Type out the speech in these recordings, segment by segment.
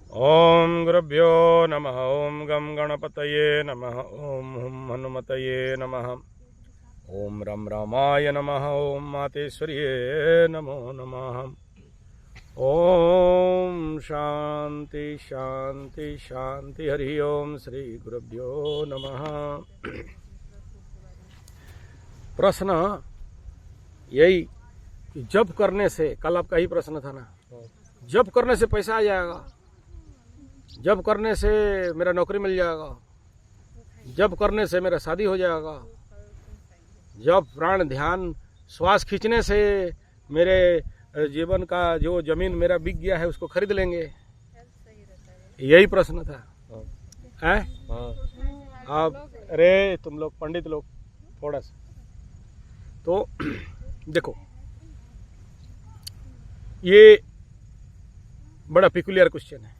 ओम गुरुभ्यो नमः। ओम गम गणपतये नमः। ओम हुम हनुमतये नमः। ओम रम रामाय नमः। ओम मातेश्वर्ये नमो नमः। ओम शांति शांति शांति। हरि ओम श्री गुरुभ्यो नमः। प्रश्न यही कि जप करने से, कल आपका ही प्रश्न था ना, जप करने से पैसा आ जाएगा, जप करने से मेरा नौकरी मिल जाएगा, जप करने से मेरा शादी हो जाएगा, जप प्राण ध्यान श्वास खींचने से मेरे जीवन का जो जमीन मेरा बिक गया है उसको खरीद लेंगे। यही प्रश्न था। हैं? आप अरे तुम लोग पंडित लोग थोड़ा सा तो देखो, ये बड़ा पिकुलियर क्वेश्चन है।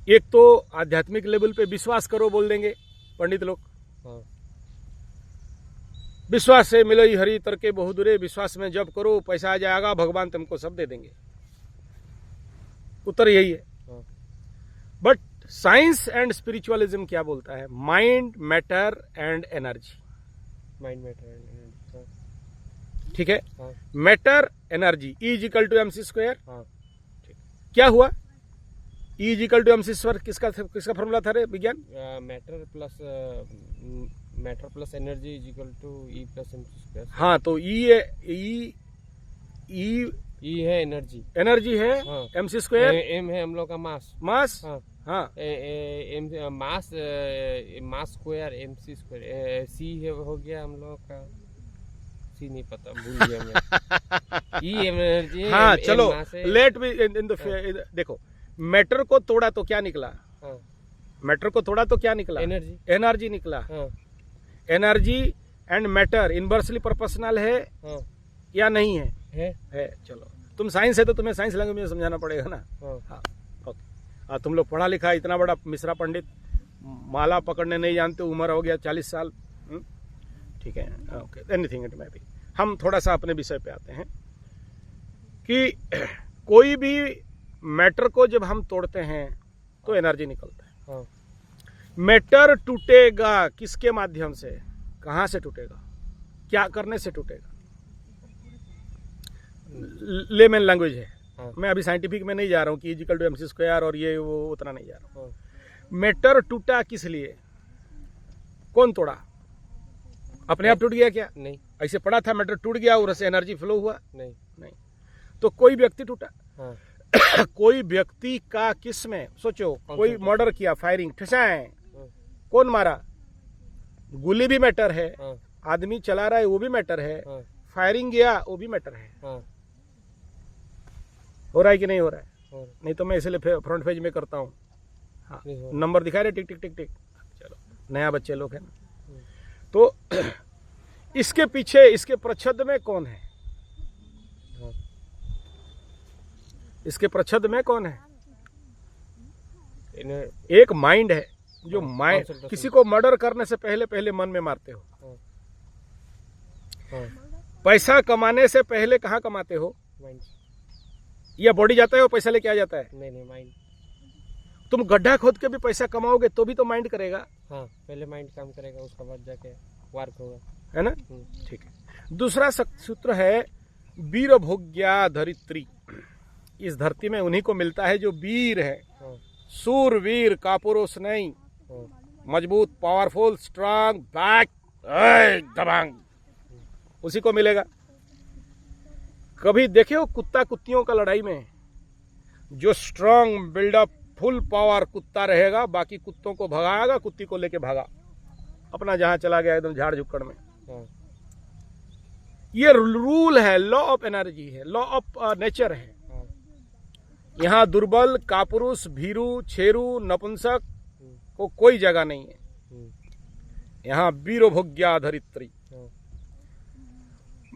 एक तो आध्यात्मिक लेवल पे विश्वास करो बोल देंगे पंडित लोग। विश्वास से मिलो ही हरि तरके बहुदूरे, विश्वास में जप करो पैसा आ जाएगा, भगवान तुमको सब दे देंगे। उत्तर यही है। बट साइंस एंड स्पिरिचुअलिज्म क्या बोलता है? Mind matter and energy. Mind matter and energy, ठीक है। Matter energy E=mc²। क्या हुआ? E=mc²। किसका फॉर्मूला था रे विज्ञान? Matter plus energy E+mc²। हाँ, तो ई है एनर्जी, एनर्जी है। हाँ। mc², एम है हम लोग का मास। हाँ। हाँ, मास स्क्वायर mc²। सी है हो गया हम लोग का, सी नहीं पता, भूल गया मैं। ई एनर्जी। हाँ चलो, लेट बी इन द देखो, मैटर को तोड़ा तो क्या निकला? हाँ। मैटर को तोड़ा तो क्या निकला? एनर्जी। एनर्जी निकला। हाँ। Energy and matter inversely proportional है। हाँ। या नहीं है? है। चलो, तुम साइंस है तो तुम्हें साइंस लैंग्वेज में समझाना पड़ेगा ना। हाँ, ओके। तुम लोग पढ़ा लिखा, इतना बड़ा मिश्रा पंडित, माला पकड़ने नहीं जानते, उम्र हो गया 40 साल। ठीक है, okay, anything it may be. हम थोड़ा सा अपने विषय पे आते हैं कि कोई भी मैटर को जब हम तोड़ते हैं तो एनर्जी निकलता है। हाँ। मैटर टूटेगा किसके माध्यम से? कहां से टूटेगा? क्या करने से टूटेगा? लेमन लैंग्वेज है। हाँ। मैं अभी साइंटिफिक में नहीं जा रहा हूं कि E=mc² और ये वो उतना नहीं जा रहा हूं। हाँ। मैटर टूटा किस लिए? कौन तोड़ा? अपने आप टूट गया क्या? नहीं। ऐसे पड़ा था, मैटर टूट गया और उससे एनर्जी फ्लो हुआ? नहीं। तो कोई व्यक्ति टूटा। हाँ। कोई व्यक्ति का किस में? सोचो, कोई मर्डर किया, फायरिंग ठसाए, कौन मारा? गोली भी मैटर है। हाँ। आदमी चला रहा है वो भी मैटर है। हाँ। फायरिंग गया वो भी मैटर है। हाँ। हो रहा है कि नहीं हो रहा है? और नहीं तो मैं इसलिए फ्रंट पेज में करता हूँ। हाँ, नहीं हो नंबर दिखा रहे, टिक टिक टिक टिक। चलो, नया बच्चे लोग हैं ना, तो इसके पीछे, इसके प्रच्छद में कौन है? हाँ। इसके प्रच्छद में कौन है? इन्हें एक माइंड है जो माइंड, concentration। किसी को मर्डर करने से पहले मन में मारते हो। हाँ। पैसा कमाने से पहले कहाँ कमाते हो? माइंड। या बॉडी जाता है वो पैसा लेके आ जाता है? नहीं, माइंड। तुम गड्ढा खोद के भी पैसा कमाओगे तो भी तो माइंड करेगा। हाँ, पहले माइंड काम करेगा, उसके बाद जाके वर्क होगा, है ना? ठीक है। दूसरा सूत्र है वीर भोग्या धरित्री। इस धरती में उन्हीं को मिलता है जो वीर है। हाँ। सूरवीर, कापुरुष नहीं, हाँ। मजबूत, पावरफुल, स्ट्रांग, बैक, दबंग, उसी को मिलेगा। कभी देखे हो कुत्ता कुत्तियों का लड़ाई में? जो स्ट्रांग, बिल्डअप, फुल पावर कुत्ता रहेगा, बाकी कुत्तों को भगाएगा, कुत्ती को लेके भागा, अपना जहां चला गया एकदम झाड़ झुक्कड़ में। हाँ। ये रूल है, लॉ ऑफ एनर्जी है, लॉ ऑफ नेचर है। हाँ। यहाँ दुर्बल, कापुरुष, भीरू, छेरू, नपुंसक को कोई जगह नहीं है। यहाँ वीरो भोग्या धरित्री।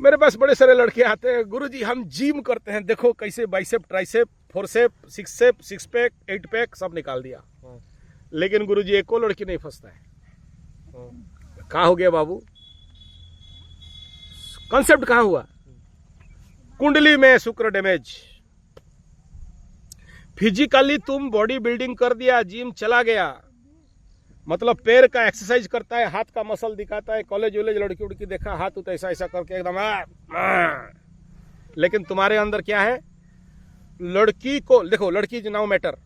मेरे पास बड़े सारे लड़के आते हैं, गुरुजी हम जिम करते हैं, देखो कैसे bicep, tricep, forceps, six pack, 8 pack सब निकाल दिया। लेकिन गुरुजी एक को लड़की नहीं फंसता है। कहाँ हो गया बाबू? कॉन्सेप्ट कहाँ हुआ? कुंडली में शुक्र डैमेज, फिजिकली तुम बॉडी बिल्डिंग कर दिया, जिम चला गया, मतलब पैर का एक्सरसाइज करता है, हाथ का मसल दिखाता है, कॉलेज वॉलेज लड़की उड़की देखा हाथ उत ऐसा ऐसा करके एकदम लेकिन तुम्हारे अंदर क्या है? लड़की को देखो, लड़की इज नाउ मैटर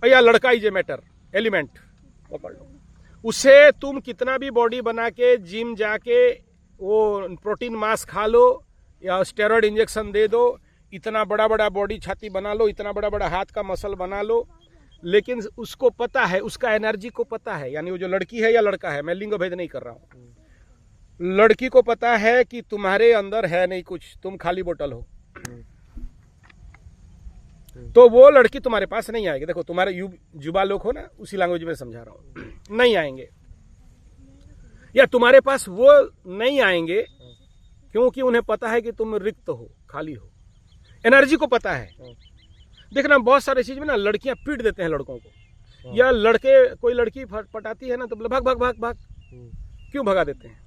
या लड़का इज ए मैटर एलिमेंट, पकड़ लो उसे। तुम कितना भी बॉडी बना के जिम जाके वो प्रोटीन मास खा लो या स्टेरॉइड इंजेक्शन दे दो, इतना बड़ा बड़ा बॉडी छाती बना लो, इतना बड़ा बड़ा हाथ का मसल बना लो, लेकिन उसको पता है, उसका एनर्जी को पता है, यानी वो जो लड़की है या लड़का है, मैं लिंग भेद नहीं कर रहा हूं, लड़की को पता है कि तुम्हारे अंदर है नहीं कुछ, तुम खाली बोतल हो, तो वो लड़की तुम्हारे पास नहीं आएगी। देखो तुम्हारे युवा लोग हो ना, उसी लैंग्वेज में समझा रहा हूं, नहीं आएंगे, या तुम्हारे पास वो नहीं आएंगे क्योंकि उन्हें पता है कि तुम रिक्त हो, खाली हो, एनर्जी को पता है। देखना बहुत सारे चीज में ना लड़कियां पीट देते हैं लड़कों को, या लड़के, कोई लड़की पटाती है ना तो भाग भाग भाग भाग, क्यों भगा देते हैं?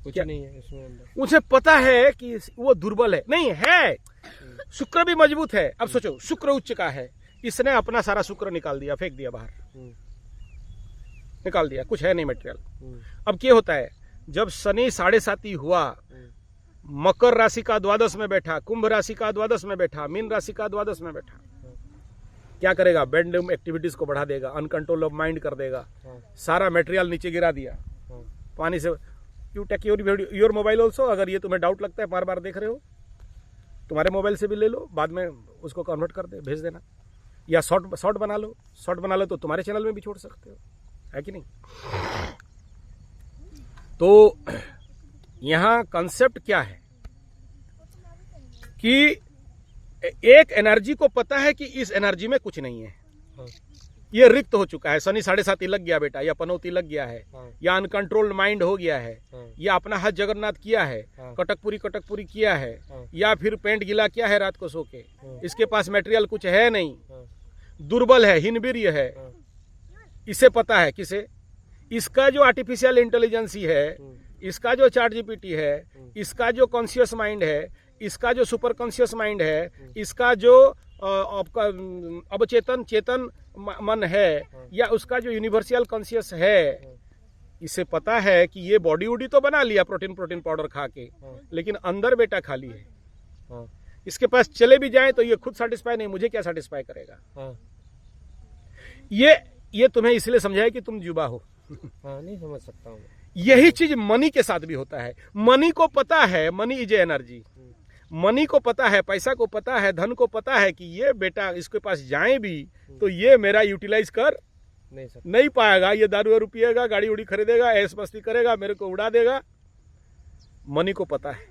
कुछ नहीं है इसमें अंदर, उसे पता है कि वो दुर्बल है, नहीं है, शुक्र भी मजबूत है। अब सोचो, शुक्र उच्च का है, इसने अपना सारा शुक्र निकाल दिया, फेंक दिया बाहर, निकाल दिया, कुछ है नहीं मटेरियल। अब क्या होता है, जब शनि 7.5 हुआ, मकर राशि का द्वादश में बैठा, कुंभ राशि का द्वादश में बैठा, मीन राशि का द्वादश में बैठा, क्या करेगा? बैंडम एक्टिविटीज को बढ़ा देगा, अनकंट्रोल ऑफ माइंड कर देगा, सारा मटेरियल नीचे गिरा दिया पानी से। You take your mobile also, अगर ये तुम्हें डाउट लगता है, बार बार देख रहे हो, तुम्हारे मोबाइल से भी ले लो, बाद में उसको कन्वर्ट कर दे, भेज देना, या शॉर्ट बना लो, शॉर्ट बना लो तो तुम्हारे चैनल में भी छोड़ सकते हो, है कि नहीं? तो यहां कंसेप्ट क्या है कि एक एनर्जी को पता है कि इस एनर्जी में कुछ नहीं है, ये रिक्त हो चुका है, शनि 7.5 लग गया बेटा, या पनौती लग गया है, या अनकंट्रोल्ड माइंड हो गया है, या अपना हाथ जगन्नाथ किया है, कटकपुरी किया है, या फिर पेंट गिला किया है रात को सो के, इसके पास मटेरियल कुछ है नहीं, दुर्बल है, हिनवीर्य है, इसे पता है। किसे? इसका जो आर्टिफिशियल इंटेलिजेंस है, इसका जो चैट जीपीटी है, इसका जो कॉन्शियस माइंड है, इसका जो सुपर कॉन्शियस माइंड है, इसका जो अवचेतन चेतन मन है, या उसका जो यूनिवर्सल कॉन्शियस है, इसे पता है कि ये बॉडी वॉडी तो बना लिया प्रोटीन पाउडर खा के, लेकिन अंदर बेटा खाली है। इसके पास चले भी जाए तो ये खुद सेटिस्फाई नहीं, मुझे क्या सेटिस्फाई करेगा? ये तुम्हें इसलिए समझाया कि तुम युवा हो। नहीं समझ सकता हूँ। यही चीज मनी के साथ भी होता है। मनी को पता है, मनी इज एनर्जी, मनी को पता है, पैसा को पता है, धन को पता है कि ये बेटा इसके पास जाए भी तो ये मेरा यूटिलाइज कर नहीं पाएगा, ये दारू वारू पिएगा, गाड़ी उड़ी खरीदेगा, ऐश मस्ती करेगा, मेरे को उड़ा देगा। मनी को पता है।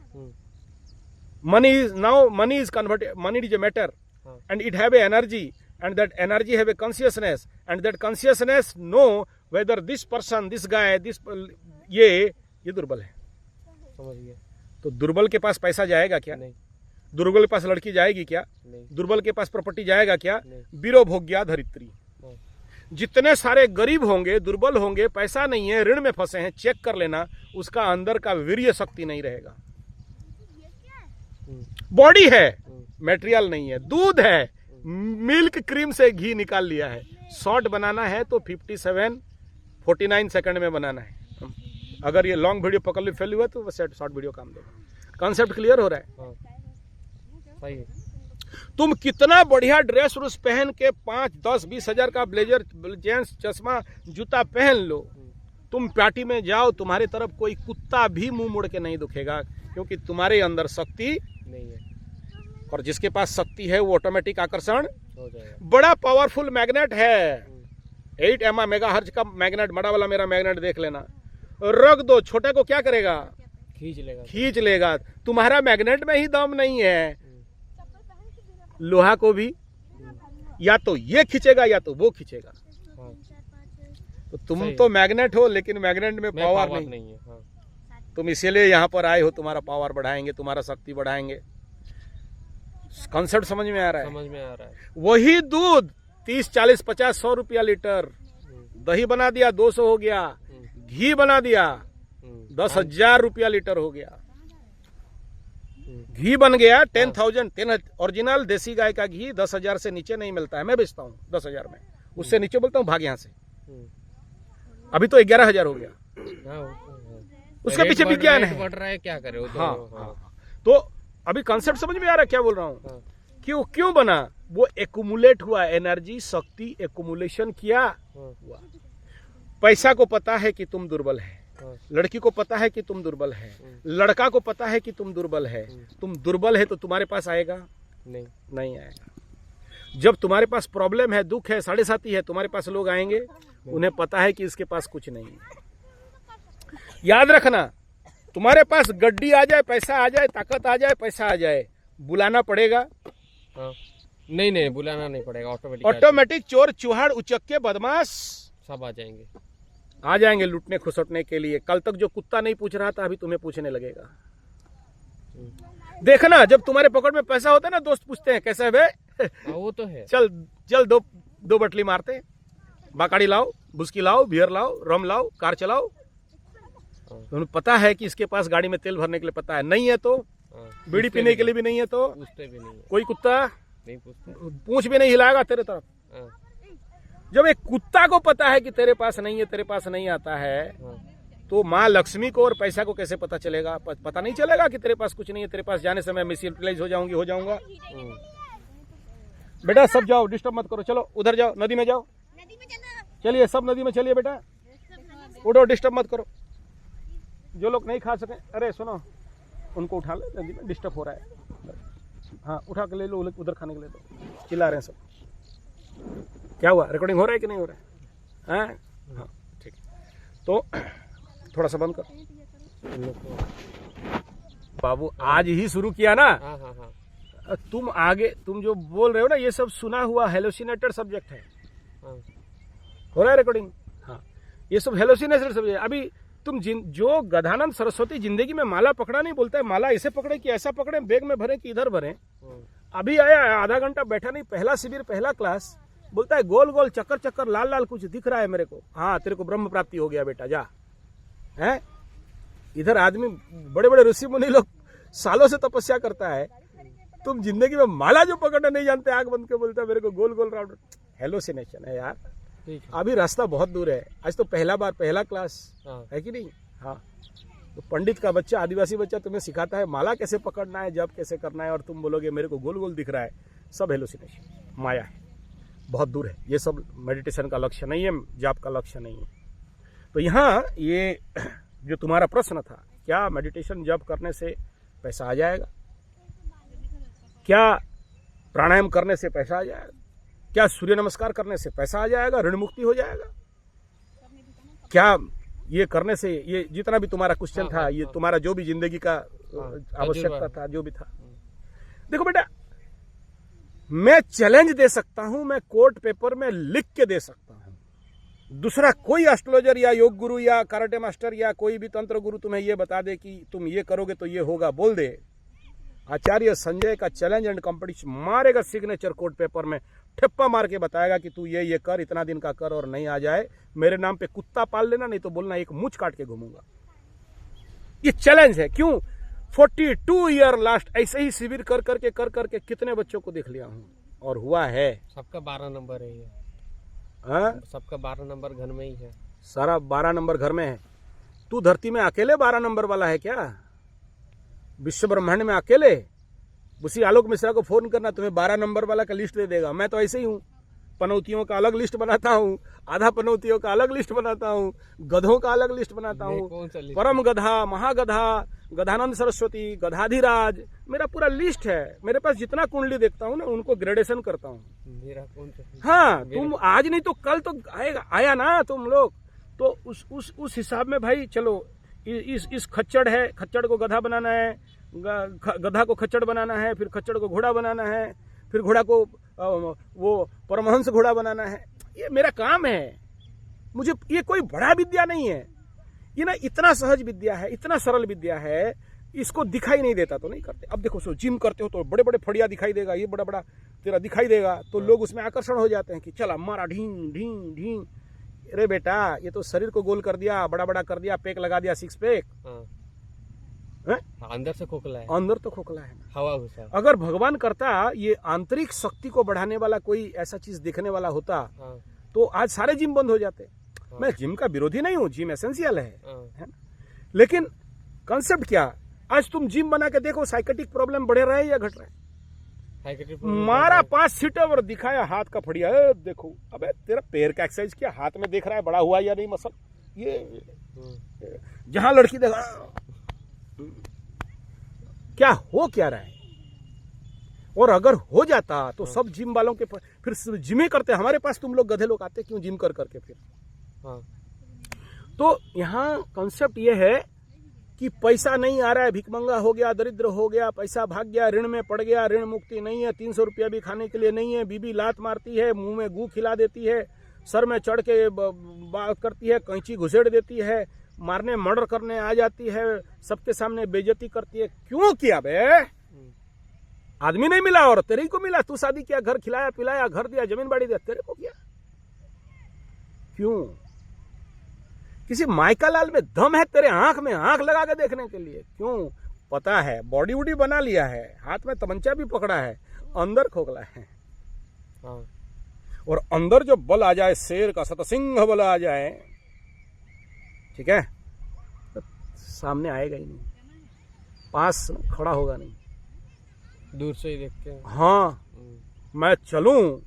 Money is converted, money is a matter and it have a energy, and that energy have a consciousness, and that consciousness know whether this person, this guy, this ये दुर्बल है। समझ गया। तो दुर्बल के पास पैसा जाएगा क्या? नहीं। दुर्बल के पास लड़की जाएगी क्या? नहीं। दुर्बल के पास प्रॉपर्टी जाएगा क्या? बीरो भोग्या धरित्री। जितने सारे गरीब होंगे, दुर्बल होंगे, पैसा नहीं है, ऋण में फंसे हैं, चेक कर लेना, उसका अंदर का वीर्य शक्ति नहीं रहेगा। बॉडी है, मटेरियल नहीं है, दूध है, मिल्क क्रीम से घी निकाल लिया है। शॉर्ट बनाना है तो 49 सेकंड में बनाना है। अगर ये लॉन्ग वीडियो पकड़ ली फेल हुआ तो वो शॉर्ट वीडियो काम देगा। कॉन्सेप्ट क्लियर हो रहा है? सही है। तुम कितना बढ़िया ड्रेस उस पहन के 5, 10, 20 हजार का ब्लेजर, जेंट्स, चश्मा, जूता पहन लो, तुम पार्टी में जाओ, तुम्हारे तरफ कोई कुत्ता भी मुंह मुड़ के नहीं दुखेगा, क्योंकि तुम्हारे अंदर शक्ति नहीं है। और जिसके पास शक्ति है वो ऑटोमेटिक आकर्षण हो जाएगा। बड़ा पावरफुल मैग्नेट है। 8 मेगाहर्ट्ज का मैग्नेट, बड़ा वाला मेरा मैग्नेट देख लेना, रख दो, छोटे को क्या करेगा? खींच लेगा। तुम्हारा मैग्नेट में ही दम नहीं है। लोहा को भी या तो ये खींचेगा या तो वो खींचेगा। तो तुम तो मैग्नेट हो, लेकिन मैग्नेट में पावर नहीं है। तुम इसीलिए यहाँ पर आए हो, तुम्हारा पावर बढ़ाएंगे, तुम्हारा शक्ति बढ़ाएंगे। कॉन्सेप्ट समझ में आ रहा है? समझ में आ रहा है। वही दूध 30, 40, 50, 100 रुपया लीटर, दही बना दिया 200 हो गया, घी बना दिया 10,000 रुपया लीटर हो गया। घी बन गया 10,000 ओरिजिनल देसी गाय का घी 10,000 से नीचे नहीं मिलता है। मैं बेचता हूँ 10,000 में, उससे नीचे बोलता हूँ भाग यहाँ से। अभी तो 11,000 हो गया। उसके पीछे विज्ञान है, बढ़ रहा है, क्या करे वो। हाँ। तो अभी कॉन्सेप्ट समझ में आ रहा है क्या बोल रहा हूँ? क्यों बना? वो एक्युमुलेट हुआ, एनर्जी शक्ति एक्युमुलेशन किया हुआ। पैसा को पता है कि तुम दुर्बल है, लड़की को पता है कि तुम दुर्बल है, लड़का को पता है कि तुम दुर्बल है। तुम दुर्बल है तो तुम्हारे पास आएगा नहीं आएगा। जब तुम्हारे पास प्रॉब्लम है, दुख है, साढ़े साथी है, तुम्हारे पास लोग आएंगे, उन्हें पता है कि इसके पास कुछ नहीं है। याद रखना, तुम्हारे पास गड्डी आ जाए, पैसा आ जाए, ताकत आ जाए, पैसा आ जाए, बुलाना पड़ेगा? नहीं, बुलाना नहीं पड़ेगा, ऑटोमेटिक चोर चूहाड़ उचक्के बदमाश सब आ जाएंगे लूटने खुसटने के लिए। कल तक जो कुत्ता नहीं पूछ रहा था, अभी तुम्हें पूछने लगेगा। देखना, जब तुम्हारे पकड़ में पैसा होता है ना, दोस्त पूछते हैं कैसा है बे? वो तो है। चल दो बटली मारते, बाकाड़ी लाओ, बुस्की लाओ, बियर लाओ, रम लाओ, कार चलाओ। तो उन्हें पता है कि इसके पास गाड़ी में तेल भरने के लिए पता है, नहीं है तो बीड़ी पीने के लिए भी नहीं है तो पूछते भी नहीं है। कोई कुत्ता नहीं पूछते, पूंछ भी नहीं हिलाएगा तेरे तरफ। जब एक कुत्ता को पता है कि तेरे पास नहीं है, तेरे पास नहीं आता है, तो माँ लक्ष्मी को और पैसा को कैसे पता चलेगा? पता नहीं चलेगा कि तेरे पास कुछ नहीं है। तेरे पास जाने से मैं मिसयूटिलाइज हो जाऊंगा। बेटा सब जाओ, डिस्टर्ब मत करो, चलो उधर जाओ, नदी में जाओ, चलिए सब नदी में चलिए बेटा, उठो, डिस्टर्ब मत करो। जो लोग नहीं खा सके, अरे सुनो, उनको उठा ले, नदी में डिस्टर्ब हो रहा है। हाँ, उठा के ले लो, उधर खाने के लिए दो। चिल्ला रहे हैं सब। क्या हुआ, रिकॉर्डिंग हो रहा है कि नहीं हो रहा है? हाँ ठीक है, तो थोड़ा सा बंद कर बाबू, आज ही शुरू किया ना। तुम जो बोल रहे हो ना, ये सब सुना हुआ हेलोसिनेटेड सब्जेक्ट है। हो रहा है रिकॉर्डिंग? हाँ, ये सब हेलोसिनेटेड सब्जेक्ट। अभी तुम जो गधानंद सरस्वती जिंदगी में माला पकड़ा नहीं बोलता है, माला ऐसे पकड़े कि ऐसा पकड़े, बैग में भरे कि इधर भरे। अभी आया, आधा घंटा बैठा नहीं, पहला शिविर, पहला क्लास, बोलता है गोल गोल चक्कर चक्कर लाल लाल कुछ दिख रहा है मेरे को। हाँ, तेरे को ब्रह्म प्राप्ति हो गया बेटा, जा। है इधर आदमी, बड़े बड़े ऋषि मुनि लोग सालों से तपस्या करता है, तुम जिंदगी में माला जो पकड़ना नहीं जानते, आंख बंद के बोलता है मेरे को गोल गोल राउंड। हेलोसिनेशन है यार। अभी रास्ता बहुत दूर है। आज तो पहला क्लास है कि नहीं? हाँ, तो पंडित का बच्चा, आदिवासी बच्चा तुम्हें सिखाता है माला कैसे पकड़ना है, जप कैसे करना है, और तुम बोलोगे मेरे को गोल गोल दिख रहा है। सब हेलोसिनेशन, माया है, बहुत दूर है। ये सब मेडिटेशन का लक्ष्य नहीं है, जाप का लक्ष्य नहीं है। तो यहाँ ये जो तुम्हारा प्रश्न था, क्या मेडिटेशन जप करने से पैसा आ जाएगा? क्या प्राणायाम करने से पैसा आ जाएगा? क्या सूर्य नमस्कार करने से पैसा आ जाएगा, ऋण मुक्ति हो जाएगा? क्या ये करने से, ये जितना भी तुम्हारा क्वेश्चन था, ये तुम्हारा जो भी जिंदगी का आवश्यकता था, जो भी था, देखो बेटा, मैं चैलेंज दे सकता हूं, मैं कोर्ट पेपर में लिख के दे सकता हूं। दूसरा कोई एस्ट्रोलॉजर या योग गुरु या कराटे मास्टर या कोई भी तंत्र गुरु तुम्हें ये बता दे कि तुम ये करोगे तो ये होगा, बोल दे। आचार्य संजय का चैलेंज एंड कंपटीशन मारेगा सिग्नेचर कोर्ट पेपर में, ठप्पा मार के बताएगा कि तू ये कर, इतना दिन का कर, और नहीं आ जाए मेरे नाम पे कुत्ता पाल लेना, नहीं तो बोलना एक मूंछ काट के घूमूंगा। ये चैलेंज है। क्यों? 42 ईयर लास्ट ऐसे ही शिविर कर करके कितने बच्चों को देख लिया हूं, और हुआ है। सबका 12 नंबर है ये। सबका 12 नंबर घर में ही है। सारा 12 नंबर घर में है। तू धरती में अकेले 12 नंबर वाला है क्या? विश्व ब्रह्मांड में अकेले? उसी आलोक मिश्रा को फोन करना, तुम्हें 12 नंबर वाला का लिस्ट दे देगा। मैं तो ऐसे ही हूँ, पनौतियों का अलग लिस्ट बनाता हूँ, आधा पनौतियों का अलग लिस्ट बनाता हूँ, गधों का अलग लिस्ट बनाता हूँ, परम गधा, महागधा, गधानंद सरस्वती, गधाधिराज, मेरा पूरा लिस्ट है। मेरे पास जितना कुंडली देखता हूँ ना, उनको ग्रेडेशन करता हूँ। हाँ, तुम आज नहीं तो कल तो आया ना तुम लोग, तो उस हिसाब में भाई चलो। इस खच्चड़ है, खच्चड़ को गधा बनाना है, गधा को खच्चड़ बनाना है, फिर खच्चड़ को घोड़ा बनाना है, फिर घोड़ा को वो परमहंस घोड़ा बनाना है। ये मेरा काम है। मुझे ये कोई बड़ा विद्या नहीं है, ये ना इतना सहज विद्या है, इतना सरल विद्या है, इसको दिखाई नहीं देता तो नहीं करते। अब देखो, जिम करते हो तो बड़े बड़े फड़िया दिखाई देगा, ये बड़ा बड़ा तेरा दिखाई देगा, तो लोग उसमें आकर्षण हो जाते हैं कि चला मारा ढींग ढींग ढींग। अरे बेटा, ये तो शरीर को गोल कर दिया, बड़ा बड़ा कर दिया, पैक लगा दिया, 6 पैक। हैं? अंदर से खोखला है, अंदर तो खोखला है ना। हवा घुसा। अगर भगवान करता ये आंतरिक शक्ति को बढ़ाने वाला कोई ऐसा चीज देखने वाला होता हाँ, तो आज सारे जिम बंद हो जाते। हाँ। मैं जिम का विरोधी नहीं हूँ, जिम एसेंशियल है हाँ, ना। लेकिन कंसेप्ट क्या, आज तुम जिम बना के देखो साइकेटिक प्रॉब्लम बढ़े रहे या घट रहे। साइकेट्रिक मारा 5 सीटर और दिखाया हाथ का फड़िया, ए, देखो अबे तेरा पैर का एक्सरसाइज क्या हाथ में देख रहा है बड़ा हुआ या नहीं मसल, ये जहां लड़की देखा क्या हो क्या रहा है। और अगर हो जाता तो सब जिम वालों के फिर जिम करते। हमारे पास तुम लोग गधे लोग आते क्यों जिम कर करके फिर। हाँ, तो यहाँ कंसेप्ट ये है कि पैसा नहीं आ रहा है, भिखमंगा हो गया, दरिद्र हो गया, पैसा भाग गया, ऋण में पड़ गया, ऋण मुक्ति नहीं है, 300 रुपया भी खाने के लिए नहीं है, बीबी लात मारती है, मुंह में गू खिला देती है, सर में चढ़ के बात करती है, कैंची घुसेड़ देती है, मारने मर्डर करने आ जाती है, सबके सामने बेइज्जती करती है। क्यों किया बे? आदमी नहीं मिला और तेरे को मिला, तू शादी किया, घर खिलाया पिलाया, घर दिया, जमीन बाड़ी दिया, तेरे को किया क्यों? किसी माइका लाल में दम है तेरे आंख में आंख लगा के देखने के लिए क्यों? पता है बॉडी वूडी बना लिया है, हाथ में तमंचा भी पकड़ा है, अंदर खोखला है। हाँ, और अंदर जो बल आ जाए, शेर का सतसिंह बल आ जाए, ठीक है, तो सामने आएगा ही नहीं, पास खड़ा होगा नहीं, दूर से ही देखते हैं। हाँ मैं चलूं,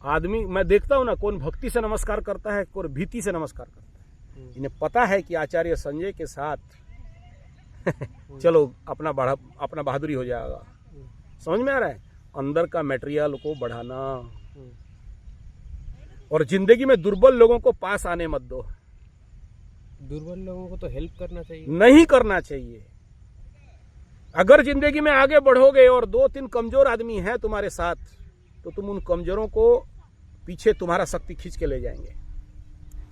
आदमी मैं देखता हूं ना, कौन भक्ति से नमस्कार करता है, कौन भीति से नमस्कार करता है। इन्हें पता है कि आचार्य संजय के साथ चलो अपना बहादुरी हो जाएगा। समझ में आ रहा है? अंदर का मटेरियल को बढ़ाना, और जिंदगी में दुर्बल लोगों को पास आने मत दो। दुर्बल लोगों को तो हेल्प करना चाहिए, नहीं करना चाहिए। अगर जिंदगी में आगे बढ़ोगे और 2-3 कमजोर आदमी हैं तुम्हारे साथ, तो तुम उन कमजोरों को पीछे तुम्हारा शक्ति खींच के ले जाएंगे।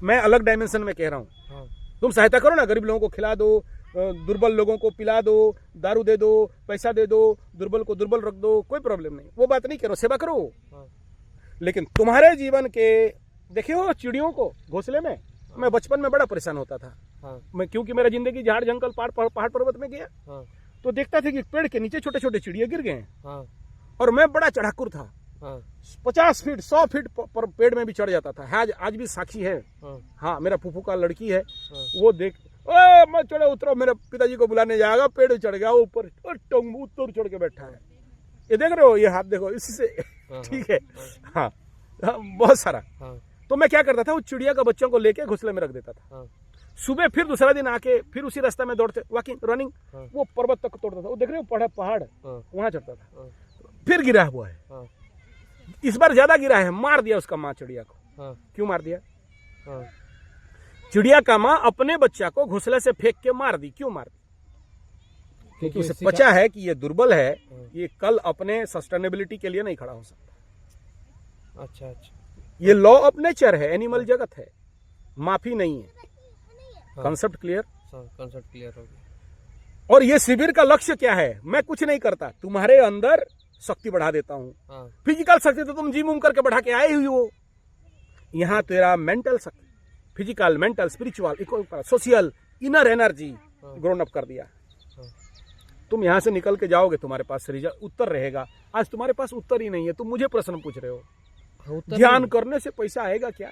मैं अलग डायमेंशन में कह रहा हूँ। हाँ, तुम सहायता करो ना, गरीब लोगों को खिला दो, दुर्बल लोगों को पिला दो, दारू दे दो, पैसा दे दो, दुर्बल को दुर्बल रख दो, कोई प्रॉब्लम नहीं, वो बात नहीं करो, सेवा करो। हाँ, लेकिन तुम्हारे जीवन के देखिए हो चिड़ियों को घोंसले में, मैं बचपन में बड़ा परेशान होता था। हाँ, मैं क्योंकि मेरा जिंदगी झाड़ जंगल पहाड़ पर्वत में गया, हाँ, तो देखता था कि पेड़ के नीचे छोटे छोटे चिड़िया गिर गए, हाँ, और मैं बड़ा चढ़ाकुर था, हाँ, 50 फीट 100 फीट पर पेड़ में भी चढ़ जाता था। आज भी साक्षी है। हाँ, हाँ, मेरा फूफू का लड़की है, हाँ, वो देख, ओए मैं चढ़ो उतरो, मेरे पिताजी को बुलाने जाएगा, पेड़ चढ़ गया ऊपर, टंग ऊपर चढ़ के बैठा है। ये देख रहे हो, ये हाथ देखो, इसी से ठीक है। हाँ, बहुत सारा। हाँ, तो मैं क्या करता था, वो चिड़िया का बच्चों को लेके घोंसले में रख देता था। हाँ, सुबह फिर दूसरा दिन आके फिर उसी रास्ते में दौड़ते, वॉकिंग रनिंग, हाँ, वो पर्वत तक तोड़ता था। वो देख रहे हो पहाड़, हाँ, वहां चढ़ता था। हाँ, फिर गिरा हुआ है, हाँ, इस बार ज्यादा गिरा है, मार दिया उसका माँ चिड़िया को। हाँ, क्यों मार दिया? हाँ, चिड़िया का माँ अपने बच्चा को घोंसले से फेंक के मार दी। क्यों मार दी? क्योंकि उसे पता है कि ये दुर्बल है, ये कल अपने सस्टेनेबिलिटी के लिए नहीं खड़ा हो सकता। अच्छा, अच्छा, ये लॉ ऑफ नेचर है, एनिमल जगत है, माफी नहीं है। Concept clear? कंसेप्ट क्लियर हो गया। और ये शिविर का लक्ष्य क्या है? मैं कुछ नहीं करता, तुम्हारे अंदर शक्ति बढ़ा देता हूं। हाँ, फिजिकल शक्ति तो तुम जिम उम करके बढ़ा के आए हुई हो। यहाँ तेरा मेंटल शक्ति, physical, mental, spiritual, social, inner energy grown up कर दिया। हाँ, तुम यहाँ से निकल के जाओगे, तुम्हारे पास उत्तर रहेगा। आज तुम्हारे पास उत्तर ही नहीं है, तुम मुझे प्रश्न पूछ रहे हो। ध्यान करने से पैसा आएगा क्या?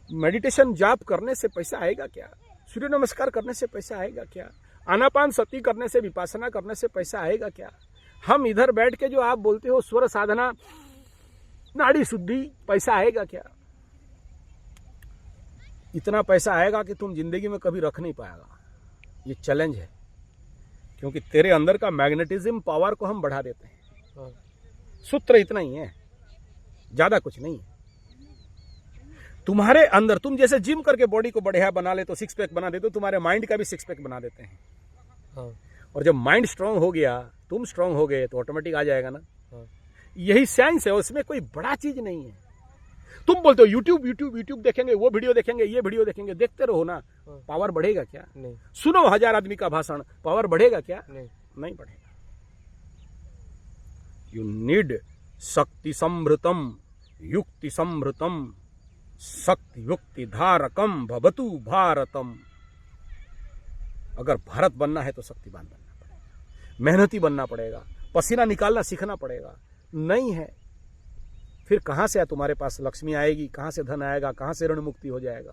मेडिटेशन जाप करने से पैसा आएगा क्या? सूर्य नमस्कार करने से पैसा आएगा क्या? आनापान सती करने से, विपासना करने से पैसा आएगा क्या? हम इधर बैठ के जो आप बोलते हो स्वर साधना, नाड़ी शुद्धि, पैसा आएगा क्या? इतना पैसा आएगा कि तुम जिंदगी में कभी रख नहीं पाएगा। ये चैलेंज है, क्योंकि तेरे अंदर का मैग्नेटिज्म पावर को हम बढ़ा देते हैं। हाँ, सूत्र इतना ही है, ज्यादा कुछ नहीं है। तुम्हारे अंदर, तुम जैसे जिम करके बॉडी को बढ़िया बना ले तो सिक्स पैक बना देते हो, तुम्हारे माइंड का भी सिक्स पैक बना देते हैं। हाँ, और जब माइंड स्ट्रांग हो गया, तुम स्ट्रांग हो गए, तो ऑटोमेटिक आ जाएगा ना। हाँ, यही साइंस है, उसमें कोई बड़ा चीज नहीं है। तुम बोलते हो यूट्यूब देखेंगे, वो वीडियो देखेंगे, ये वीडियो देखेंगे, देखते रहो ना, पावर बढ़ेगा क्या? नहीं, सुनो 1000 आदमी का भाषण, पावर बढ़ेगा क्या? नहीं, नहीं बढ़ेगा। यू नीड शक्ति समृतम युक्ति समृतम शक्ति युक्ति धारकम भवतु भारतम। अगर भारत बनना है तो शक्तिवान बनना। मेहनती बनना पड़ेगा, पसीना निकालना सीखना पड़ेगा। नहीं है, फिर कहां से तुम्हारे पास लक्ष्मी आएगी, कहां से धन आएगा, कहां से ऋण मुक्ति हो जाएगा।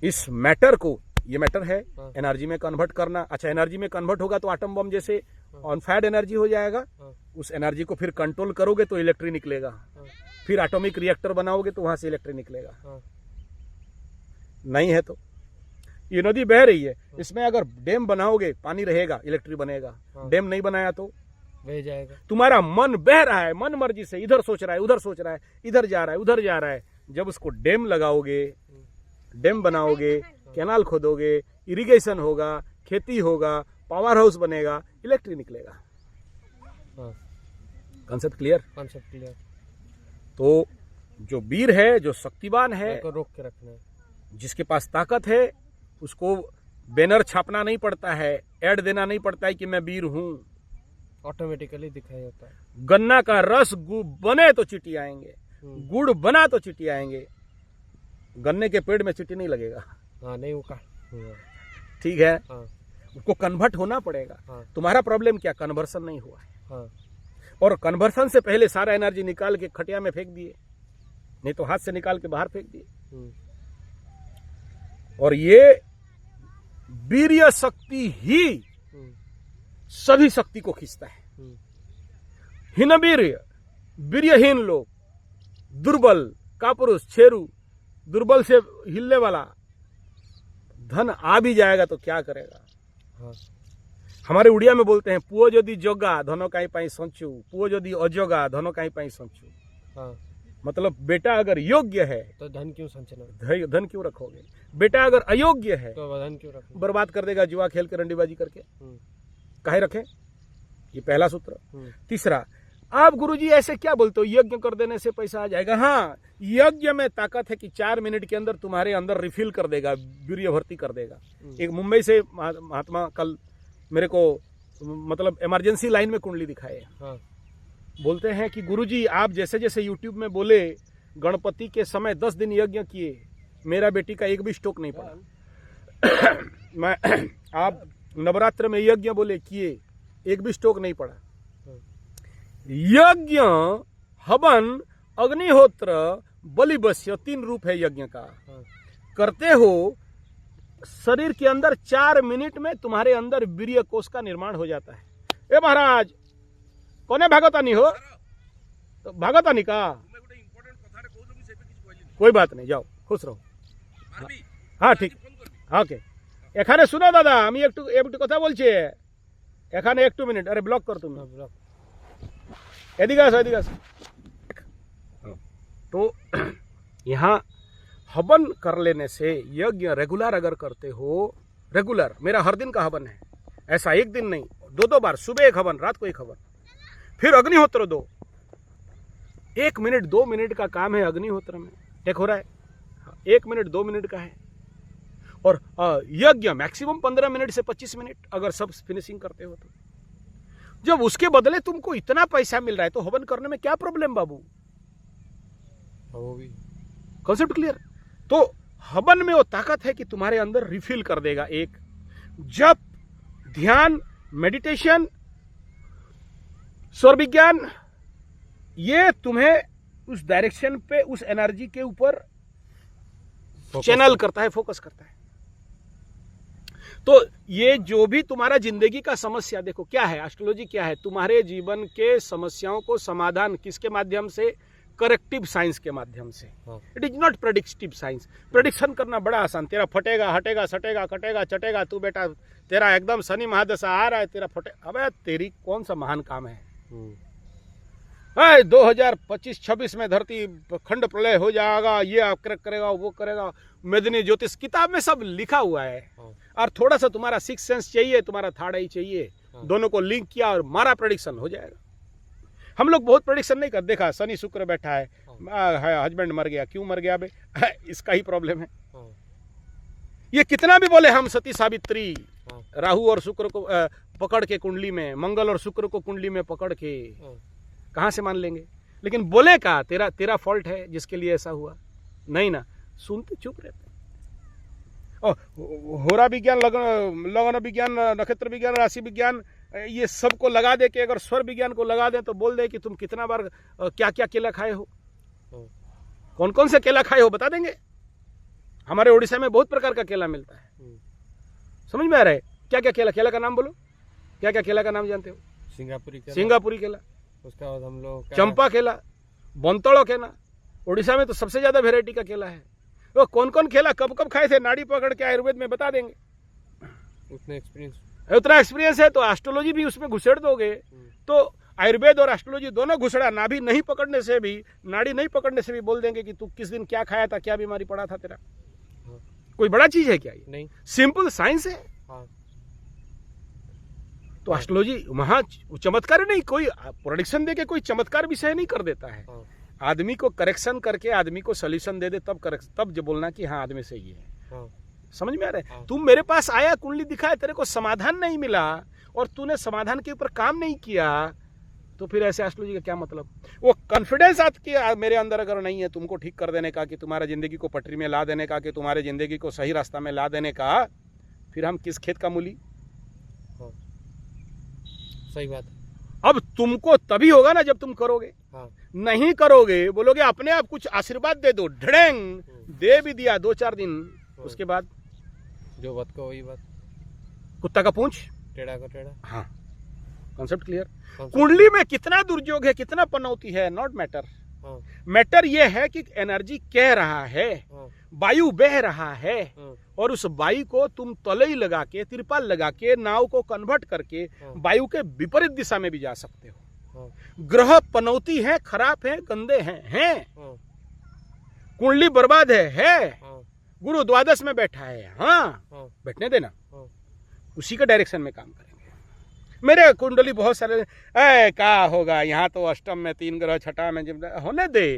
इस मैटर को, ये मैटर है एनर्जी में कन्वर्ट करना। अच्छा, एनर्जी में कन्वर्ट होगा तो आटम बम जैसे ऑन फायर एनर्जी हो जाएगा। उस एनर्जी को फिर कंट्रोल करोगे तो इलेक्ट्रिक निकलेगा, फिर एटॉमिक रिएक्टर बनाओगे तो वहां से इलेक्ट्रिक निकलेगा। नहीं है तो ये नदी बह रही है, इसमें अगर डैम बनाओगे पानी रहेगा, इलेक्ट्रिक बनेगा। डैम नहीं बनाया तो बह जाएगा। तुम्हारा मन बह रहा है, मन मर्जी से इधर सोच रहा है, उधर सोच रहा है, इधर जा रहा है, उधर जा रहा है। जब उसको डैम लगाओगे, डैम बनाओगे, कैनाल खोदोगे, इरिगेशन होगा, खेती होगा, पावर हाउस बनेगा, इलेक्ट्रिक निकलेगा। Concept clear? Concept clear. तो जो वीर है, जो शक्तिवान है, को रोक के रखना है, जिसके पास ताकत है, उसको बैनर छापना नहीं पड़ता है, ऐड देना नहीं पड़ता है कि मैं वीर हूं। ऑटोमेटिकली दिखाई होता है। गन्ना का रस बने तो चींटी आएंगे, गुड़ बना तो चींटी आएंगे। गन्ने के पेड़ में चींटी नहीं लगेगा। हाँ, नहीं वो ठीक है। हाँ। उसको कन्वर्ट होना पड़ेगा। हाँ। तुम्हारा प्रॉब्लम क्या, कन्वर्सन नहीं हुआ है। हाँ। और कन्वर्सन से पहले सारा एनर्जी निकाल के खटिया में फेंक दिए, नहीं तो हाथ से निकाल के बाहर फेंक दिए। और ये वीर्य शक्ति ही सभी शक्ति को खींचता है। हीन वीर्य, वीर्यहीन लोग, दुर्बल, कापुरुष, छेरू, दुर्बल से हिलने वाला, धन आ भी जाएगा तो क्या करेगा। हाँ। हमारे उड़िया में बोलते हैं, पुओ यदि जोगा धनो काई पाई संचू, पुओ यदि अजोगा धनो काई पाई संचू। हाँ। मतलब बेटा अगर योग्य है तो धन क्यों संचना, धन क्यों रखोगे। बेटा अगर अयोग्य है तो धन क्यों रखोगे, बर्बाद कर देगा जुआ खेल के, रंडीबाजी करके। काहे रखे, ये पहला सूत्र। तीसरा, आप गुरुजी ऐसे क्या बोलते हो, यज्ञ कर देने से पैसा आ जाएगा। हाँ, यज्ञ में ताकत है कि 4 मिनट के अंदर तुम्हारे अंदर रिफिल कर देगा, वीर्य भर्ती कर देगा। एक मुंबई से महात्मा कल मेरे को मतलब इमरजेंसी लाइन में कुंडली दिखाए। हाँ। बोलते बोलते हैं कि गुरुजी आप जैसे जैसे यूट्यूब में बोले, गणपति के समय 10 दिन यज्ञ किए, मेरा बेटी का एक भी स्ट्रोक नहीं पड़ा। मैं आप नवरात्र में यज्ञ बोले, किए, एक भी स्ट्रोक नहीं पड़ा। यज्ञ, हवन, अग्निहोत्र, बलिबस्य, 3 रूप है यज्ञ का। करते हो, शरीर के अंदर 4 मिनट में तुम्हारे अंदर वीर्य कोष का निर्माण हो जाता है। ए महाराज, कोने भागतानी हो, तो भागतानी का कोई बात नहीं, जाओ खुश रहो। हाँ ठीक, ओके। एखाने सुनो दादा, আমি একটু কথা বলছি, এখানে 1 মিনিট। अरे ब्लॉक कर तुम, ब्लॉक एदिके आसो। तो यहाँ हवन कर लेने से, यज्ञ रेगुलर अगर करते हो, रेगुलर, मेरा हर दिन का हवन है, ऐसा एक दिन नहीं, 2 बार, सुबह एक हवन, रात को एक हवन, फिर अग्निहोत्र 2। 1 मिनट 2 मिनट का काम है अग्निहोत्र में, एक हो रहा है 1 मिनट 2 मिनट का है। और यज्ञ मैक्सिमम 15 मिनट से 25 मिनट अगर सब फिनिशिंग करते हो तो। जब उसके बदले तुमको इतना पैसा मिल रहा है तो हवन करने में क्या प्रॉब्लम बाबू। वो भी कॉन्सेप्ट क्लियर। तो हवन में वो ताकत है कि तुम्हारे अंदर रिफिल कर देगा। एक जप, ध्यान, मेडिटेशन, स्वर विज्ञान, ये तुम्हें उस डायरेक्शन पे, उस एनर्जी के ऊपर चैनल करता है, फोकस करता है। तो ये जो भी तुम्हारा जिंदगी का समस्या, देखो क्या है, एस्ट्रोलॉजी क्या है, तुम्हारे जीवन के समस्याओं को समाधान किसके माध्यम से, करेक्टिव साइंस के माध्यम से। It is not predictive science. Prediction करना बड़ा आसान, तेरा फटेगा, हटेगा, सटेगा, कटेगा, चटेगा, तू बेटा तेरा एकदम शनि महादशा आ रहा है, तेरा फटे, अबे तेरी कौन सा महान काम है। 2025-26 में धरती खंड प्रलय हो जाएगा, ये करेगा, वो करेगा, मेदिनी ज्योतिष किताब में सब लिखा हुआ है। और थोड़ा सा तुम्हारा 6 सेंस चाहिए, तुम्हारा थर्ड आई चाहिए, दोनों को लिंक किया और मारा, प्रेडिक्शन हो जाएगा। हम लोग बहुत प्रेडिक्शन नहीं कर, देखा शनि शुक्र बैठा है, हस्बैंड मर गया, क्यों मर गया बे, इसका ही प्रॉब्लम है। ये कितना भी बोले हम सती सावित्री, राहु और शुक्र को पकड़ के कुंडली में, मंगल और शुक्र को कुंडली में पकड़ के, कहां से मान लेंगे। लेकिन बोले का तेरा फॉल्ट है जिसके लिए ऐसा हुआ, नहीं ना, सुनते चुप रहते। और होरा विज्ञान, लगन विज्ञान, नक्षत्र विज्ञान, राशि विज्ञान, ये सबको लगा दे के अगर स्वर विज्ञान को लगा दें तो बोल दे कि तुम कितना बार क्या क्या केला खाए हो, कौन कौन से केला खाए हो बता देंगे। हमारे उड़ीसा में बहुत प्रकार का केला मिलता है, समझ में आ रहा है? क्या क्या केला, केला का नाम बोलो, क्या क्या केला का नाम जानते हो? सिंगापुरी केला, उसका बाद हम लोग चंपा केला, बंतड़ो केला। उड़ीसा में तो सबसे ज्यादा वेराइटी का केला है। वो कौन कौन केला कब कब खाए थे नाड़ी पकड़ के आयुर्वेद में बता देंगे। उतना एक्सपीरियंस है तो एस्ट्रोलॉजी भी उसमें घुसेड़ दोगे तो आयुर्वेद और एस्ट्रोलॉजी दोनों घुसड़ा, नाभि नहीं पकड़ने से भी, नाड़ी नहीं पकड़ने से भी बोल देंगे कि तू किस दिन क्या खाया था, क्या बीमारी पड़ा था तेरा। कोई बड़ा चीज है क्या ये? नहीं, सिंपल साइंस है। तो एस्ट्रोलॉजी वहां चमत्कार नहीं, कोई प्रोडिक्शन देके कोई चमत्कार विषय नहीं कर देता है। आदमी को करेक्शन करके आदमी को सोल्यूशन दे दे तब जो बोलना कि हाँ आदमी सही है। समझ में आ रहा है? तुम मेरे पास आया, कुंडली दिखाए, तेरे को समाधान नहीं मिला और तूने समाधान के ऊपर काम नहीं किया तो फिर ऐसे एस्ट्रोलॉजी का क्या मतलब? वो कॉन्फिडेंस आपके मेरे अंदर अगर नहीं है तुमको ठीक कर देने का, कि तुम्हारा जिंदगी को पटरी में ला देने का, कि तुम्हारे जिंदगी को सही रास्ता में ला देने का, फिर हम किस खेत का मूली? सही बात। अब तुमको तभी होगा ना जब तुम करोगे। नहीं करोगे, बोलोगे अपने आप कुछ आशीर्वाद दे दो, ढड़ेंग दे भी दिया 2-4 दिन, उसके बाद जो बात का वही बात, कुत्ता का पूंछ टेढ़ा का टेढ़ा। हाँ, कॉन्सेप्ट क्लियर। कुंडली में कितना दुर्योग है, कितना पनौती है, नॉट मैटर। मैटर ये है कि एनर्जी कह रहा है, वायु बह रहा है और उस वायु को तुम तलई लगा के, तिरपाल लगा के, नाव को कन्वर्ट करके वायु के विपरीत दिशा में भी जा सकते हो। ग्रह पनौती है, खराब है, गंदे हैं। कुंडली बर्बाद है। गुरु द्वादश में बैठा है, हाँ बैठने देना, उसी का डायरेक्शन में काम करेंगे। मेरे कुंडली बहुत सारे क्या होगा, यहाँ तो अष्टम में 3 ग्रह, छठा में होने दे,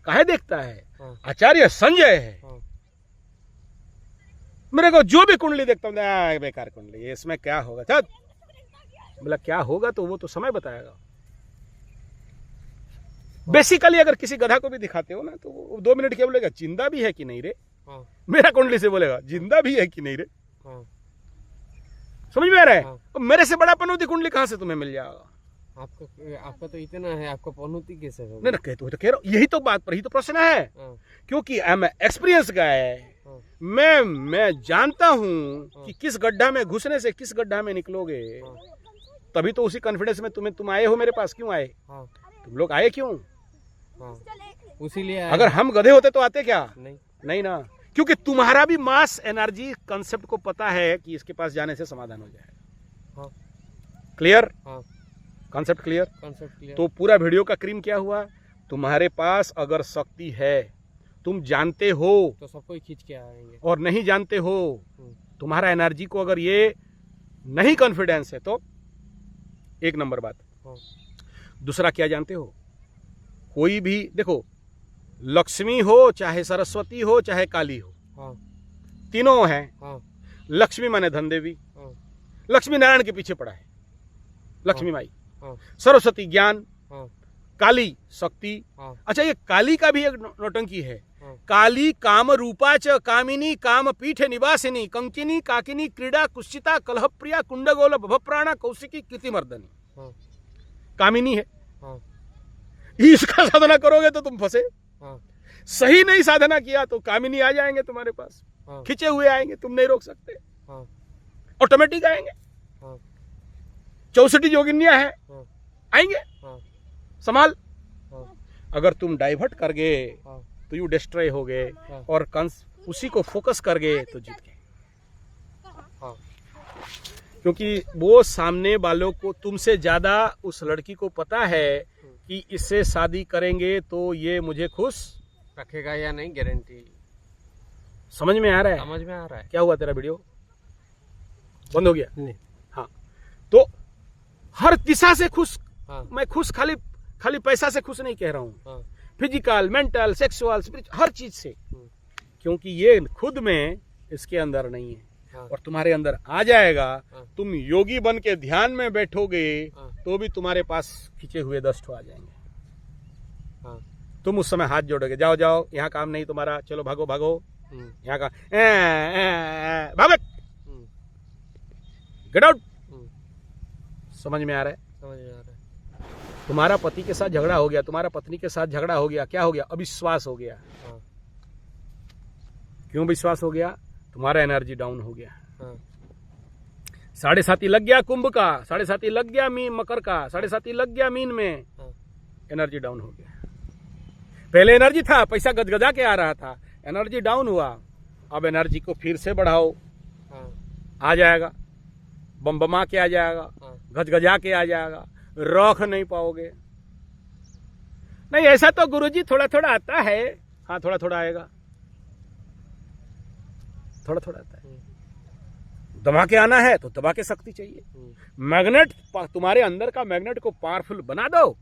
काहे देखता है? आचार्य संजय है। मेरे को जो भी कुंडली देखता हूँ बेकार कुंडली, इसमें क्या होगा, चल बोला क्या होगा तो वो तो समय बताएगा। बेसिकली अगर किसी गधा को भी दिखाते हो ना तो वो 2 मिनट क्या बोलेगा, जिंदा भी है कि नहीं रे। मेरा कुंडली से बोलेगा जिंदा भी है कि नहीं रे। समझ में आ रहा है? तो मेरे से बड़ा पनौती कुंडली कहां से तुम्हें मिल जाएगा? आपका तो इतना है, आपको पनौती कैसे होगा? नहीं ना, कह रहा हूं, यही तो बात पर ही तो प्रश्न है। क्योंकि मैं एक्सपीरियंस का है, मैं जानता हूं कि किस गड्ढा में घुसने से किस गड्ढा में निकलोगे। तभी तो उसी कॉन्फिडेंस में तुम आए हो मेरे पास। क्यों आए तुम लोग? आए क्यों? उसीलिए अगर हम गधे होते तो आते क्या? नहीं ना, क्योंकि तुम्हारा भी मास एनर्जी कंसेप्ट को पता है कि इसके पास जाने से समाधान हो जाएगा। क्लियर? Concept clear? तो पूरा वीडियो का क्रीम क्या हुआ? तुम्हारे पास अगर शक्ति है, तुम जानते हो तो सबको खींच के आएंगे, और नहीं जानते हो, तुम्हारा एनर्जी को अगर ये नहीं कॉन्फिडेंस है तो एक नंबर बात। दूसरा क्या जानते हो? कोई भी देखो, लक्ष्मी हो चाहे सरस्वती हो चाहे काली हो, तीनों हैं। लक्ष्मी माने धन देवी, लक्ष्मी नारायण के पीछे पड़ा है, लक्ष्मी माई। सरस्वती ज्ञान, काली शक्ति। अच्छा, ये काली का भी एक नौटंकी है। काली काम रूपा च कामिनी काम पीठ निवासिनी कंकिनी काकिनी क्रीड़ा कुश्चिता कलहप्रिया कुंडगोल भवप्राणा कौशिकी कृतिमर्दनी। कामिनी है। इसका साधना करोगे तो तुम फंसे। सही नहीं साधना किया तो कामिनी आ जाएंगे तुम्हारे पास, खिंचे हुए आएंगे, तुम नहीं रोक सकते, ऑटोमेटिक आएंगे। 64 जोगिनियां हैं, आएंगे, संभाल। अगर तुम डाइवर्ट कर गए तो यू डिस्ट्रॉय हो गए, और उसी को फोकस कर गए तो जीत गए। क्योंकि वो सामने वालों को तुमसे ज्यादा उस लड़की को पता है कि इससे शादी करेंगे तो ये मुझे खुश रखेगा या नहीं, गारंटी। समझ में आ रहा है? समझ में आ रहा है। क्या हुआ, तेरा वीडियो बंद हो गया? नहीं। हाँ, तो हर दिशा से खुश। मैं खुश खाली पैसा से खुश नहीं कह रहा हूँ, फिजिकल, मेंटल, सेक्सुअल, स्पिरिचुअल, हर चीज से। क्योंकि ये खुद में इसके अंदर नहीं है, और तुम्हारे अंदर आ जाएगा। तुम योगी बन के ध्यान में बैठोगे तो भी तुम्हारे पास खींचे हुए 10 ठो आ जाएंगे। तुम उस समय हाथ जोड़ोगे, जाओ जाओ, यहाँ काम नहीं तुम्हारा, चलो भागो भागो, यहाँ का भागत, गेट आउट। समझ में आ रहा है? समझ में आ रहा है। तुम्हारा पति के साथ झगड़ा हो गया, तुम्हारा पत्नी के साथ झगड़ा हो गया, क्या हो गया? अविश्वास हो गया। हाँ। क्यों विश्वास हो गया? तुम्हारा एनर्जी डाउन हो गया। हाँ। 7.5 लग गया कुंभ का, 7.5 लग गया मकर का, 7.5 लग गया मीन में, हाँ। एनर्जी डाउन हो गया। पहले एनर्जी था, पैसा गदगदा के आ रहा था, एनर्जी डाउन हुआ। अब एनर्जी को फिर से बढ़ाओ, हाँ। आ जाएगा, बमबमा के आ जाएगा, हाँ। गजगजा के आ जाएगा, रोक नहीं पाओगे। नहीं, ऐसा तो गुरुजी थोड़ा थोड़ा आता है। हाँ, थोड़ा थोड़ा आएगा, थोड़ा थोड़ा आता है। दबा के आना है तो दबा के शक्ति चाहिए। मैग्नेट, तुम्हारे अंदर का मैग्नेट को पावरफुल बना दो,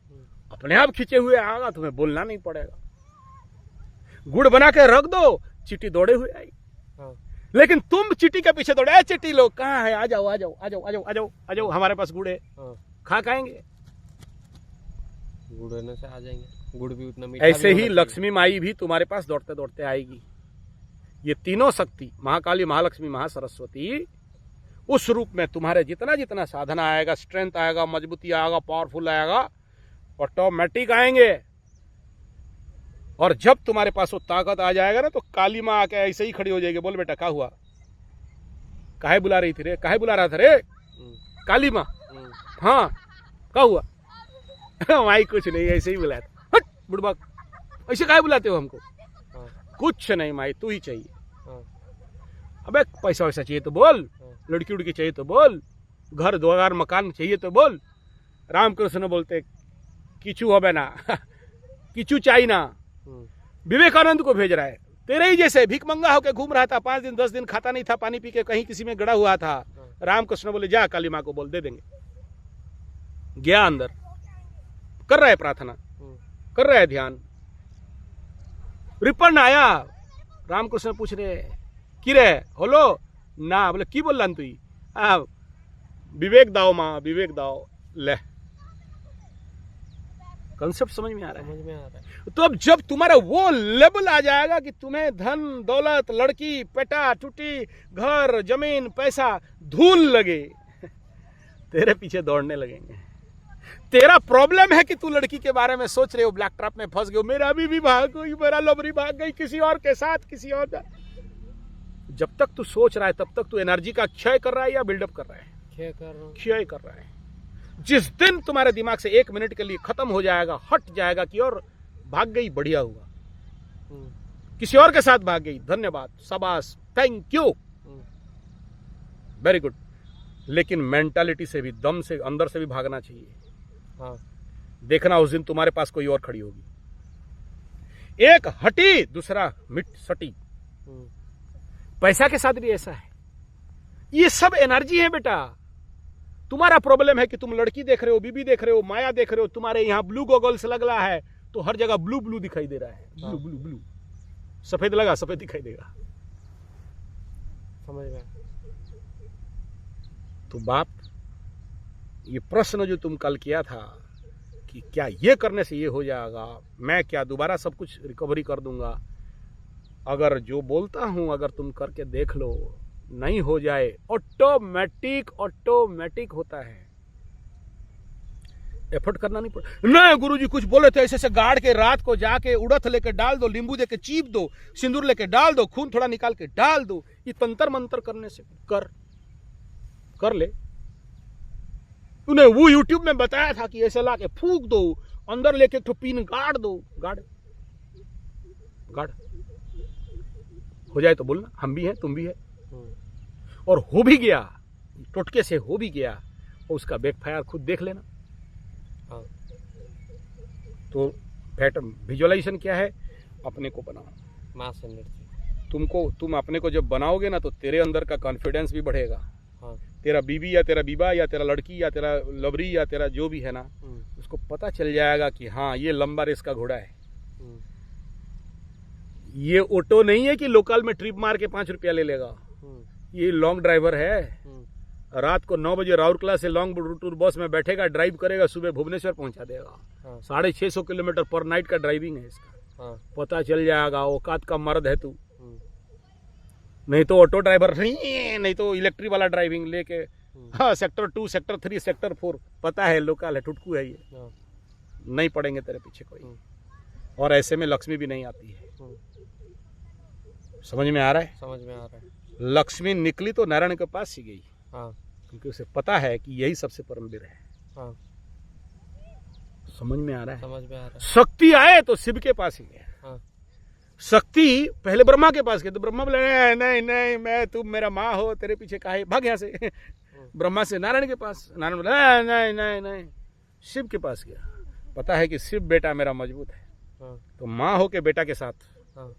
अपने आप खींचे हुए आएगा, तुम्हें बोलना नहीं पड़ेगा। गुड़ बना के रख दो, चींटी दौड़े हुए आई। हाँ। लेकिन तुम चींटी के पीछे दौड़े, चींटी लोग कहाँ है, आ जाओ आ जाओ आ जाओ आ जाओ आ जाओ आ जाओ, हमारे पास गुड़ है। हाँ। खा खाएंगे। गुड़ होने से आ जाएंगे, गुड़ भी उतना मीठा ऐसे भी ही होना लक्ष्मी माई भी तुम्हारे पास दौड़ते दौड़ते आएगी। ये तीनों शक्ति, महाकाली, महालक्ष्मी, महासरस्वती, उस रूप में तुम्हारे जितना जितना साधना आएगा, स्ट्रेंथ आएगा, मजबूती आएगा, पावरफुल आएगा, ऑटोमेटिक आएंगे। और जब तुम्हारे पास वो ताकत आ जाएगा ना, तो काली माँ आके ऐसे ही खड़ी हो जाएगी। बोल बेटा, क्या हुआ? काहे बुला रही थी रे? काहे बुला रहा था रे? काली माँ। हाँ, क्या हुआ? माई कुछ नहीं, ऐसे ही बुलाया था। हट बुड़बक, ऐसे काहे बुलाते हो हमको? कुछ नहीं माई, तू ही चाहिए। अबे पैसा वैसा चाहिए तो बोल, लड़की उड़की चाहिए तो बोल, घर द्वार मकान चाहिए तो बोल। रामकृष्ण बोलते किचू हो ना किचू चाहिए ना। विवेकानंद को भेज रहा है, तेरे ही जैसे भिख मंगा होकर घूम रहा था, 5 दिन 10 दिन खाता नहीं था, पानी पी के कहीं किसी में गड़ा हुआ था। रामकृष्ण बोले जा काली माँ को बोल, दे देंगे। गया अंदर, कर रहा है प्रार्थना, कर रहा है ध्यान। रिपन आया, रामकृष्ण पूछ रहे कि रे होलो ना, बोले की बोल तु? विवेक दाओ माँ, विवेक दाओ। ले, कंसेप्ट समझ में आ रहा है? समझ में आ रहा है। तो अब जब तुम्हारा वो लेवल आ जाएगा कि तुम्हें धन दौलत, लड़की, पेटा, टूटी, घर, जमीन, पैसा धूल लगे, तेरे पीछे दौड़ने लगेंगे। तेरा प्रॉब्लम है कि तू लड़की के बारे में सोच रहे हो, ब्लैक ट्रैप में फंस गए हो, मेरा बीवी भाग गई, मेरा लवरी भाग गई किसी और के साथ, किसी और का। जब तक तू सोच रहा है तब तक तू एनर्जी का क्षय कर रहा है या बिल्डअप कर रहा है? क्षय कर रहा हूं। क्षय कर रहा है। जिस दिन तुम्हारे दिमाग से 1 मिनट के लिए खत्म हो जाएगा, हट जाएगा कि और भाग गई, बढ़िया हुआ, किसी और के साथ भाग गई, धन्यवाद, शाबाश, थैंक यू, वेरी गुड। लेकिन मेंटालिटी से भी, दम से, अंदर से भी भागना चाहिए। हाँ। देखना उस दिन तुम्हारे पास कोई और खड़ी होगी। एक हटी, दूसरा मिट सटी। पैसा के साथ भी ऐसा है। ये सब एनर्जी है बेटा। तुम्हारा प्रॉब्लम है कि तुम लड़की देख रहे हो, बीबी देख रहे हो, माया देख रहे हो, तुम्हारे यहाँ ब्लू गॉगल्स लगा है तो हर जगह ब्लू ब्लू दिखाई दे रहा है। ब्लू ब्लू ब्लू, सफेद लगा, सफेद दिखाई देगा। समझ गया। तो बाप, ये प्रश्न जो तुम कल किया था कि क्या ये करने से ये हो जाएगा, मैं क्या दोबारा सब कुछ रिकवरी कर दूंगा? अगर जो बोलता हूं अगर तुम करके देख लो, नहीं हो जाए, ऑटोमेटिक होता है। एफर्ट करना नहीं पड़ता। नहीं गुरुजी कुछ बोले थे ऐसे ऐसे गाड़ के, रात को जाके उड़द लेके डाल दो, नींबू देके चीप दो, सिंदूर लेके डाल दो, खून थोड़ा निकाल के डाल दो। ये तंत्र मंत्र करने से कर ले। तूने वो यूट्यूब में बताया था कि ऐसे ला के फूक दो, अंदर लेके तो पिन गाड़ दो, गाड़ हो जाए तो बोलना, हम भी हैं, तुम भी है। और हो भी गया, टोटके से हो भी गया, और उसका बैकफायर खुद देख लेना। हाँ। तो पैटर्न विजुअलाइजेशन क्या है? अपने को बनाओ, मास एनर्जी। तुम अपने को जब बनाओगे ना, तो तेरे अंदर का कॉन्फिडेंस भी बढ़ेगा। हाँ। तेरा बीबी या तेरा बीबा या तेरा लड़की या तेरा लवरी या तेरा जो भी है ना, उसको पता चल जाएगा कि हाँ ये लंबा रेस का घोड़ा है। ये ऑटो नहीं है कि लोकल में ट्रिप मार के 5 रुपया ले लेगा। ये लॉन्ग ड्राइवर है। रात को 9 बजे राउरकेला से लॉन्ग टूर बस में बैठेगा, ड्राइव करेगा, सुबह भुवनेश्वर पहुंचा देगा। 650 किलोमीटर पर नाइट का ड्राइविंग है इसका। पता चल जाएगा, औकात का मर्द है तू। नहीं तो ऑटो ड्राइवर नहीं तो इलेक्ट्रिक वाला ड्राइविंग लेके हाँ सेक्टर 2 सेक्टर 3 सेक्टर 4 पता है लोकल है टुटकू है ये हाँ, नहीं पड़ेंगे तेरे पीछे कोई और ऐसे में लक्ष्मी भी नहीं आती है समझ में आ रहा है समझ में आ रहा है। लक्ष्मी निकली तो नारायण के पास ही गई हाँ क्योंकि उसे पता है कि यही सबसे परमवीर है हाँ, समझ में आ रहा है समझ में आ रहा है। शक्ति आए तो शिव के पास ही गया हाँ शक्ति पहले ब्रह्मा के पास गए तो ब्रह्मा बोले नहीं नहीं मैं तुम मेरा माँ हो तेरे पीछे काहे भाग यहाँ से ब्रह्मा से नारायण के पास नारायण बोले नहीं नहीं नहीं शिव के पास गया पता है कि शिव बेटा मेरा मजबूत है हाँ तो माँ हो के बेटा के साथ हाँ,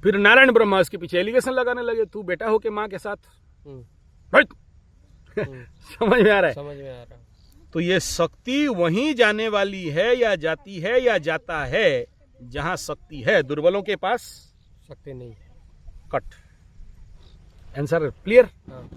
फिर नारायण ब्रह्मा उसके पीछे एलिगेशन लगाने लगे तू बेटा हो के माँ के साथ हट! समझ में आ रहा है समझ में आ रहा है। तो ये शक्ति वहीं जाने वाली है या जाती है या जाता है जहां शक्ति है दुर्बलों के पास शक्ति नहीं है। कट आंसर क्लियर हाँ।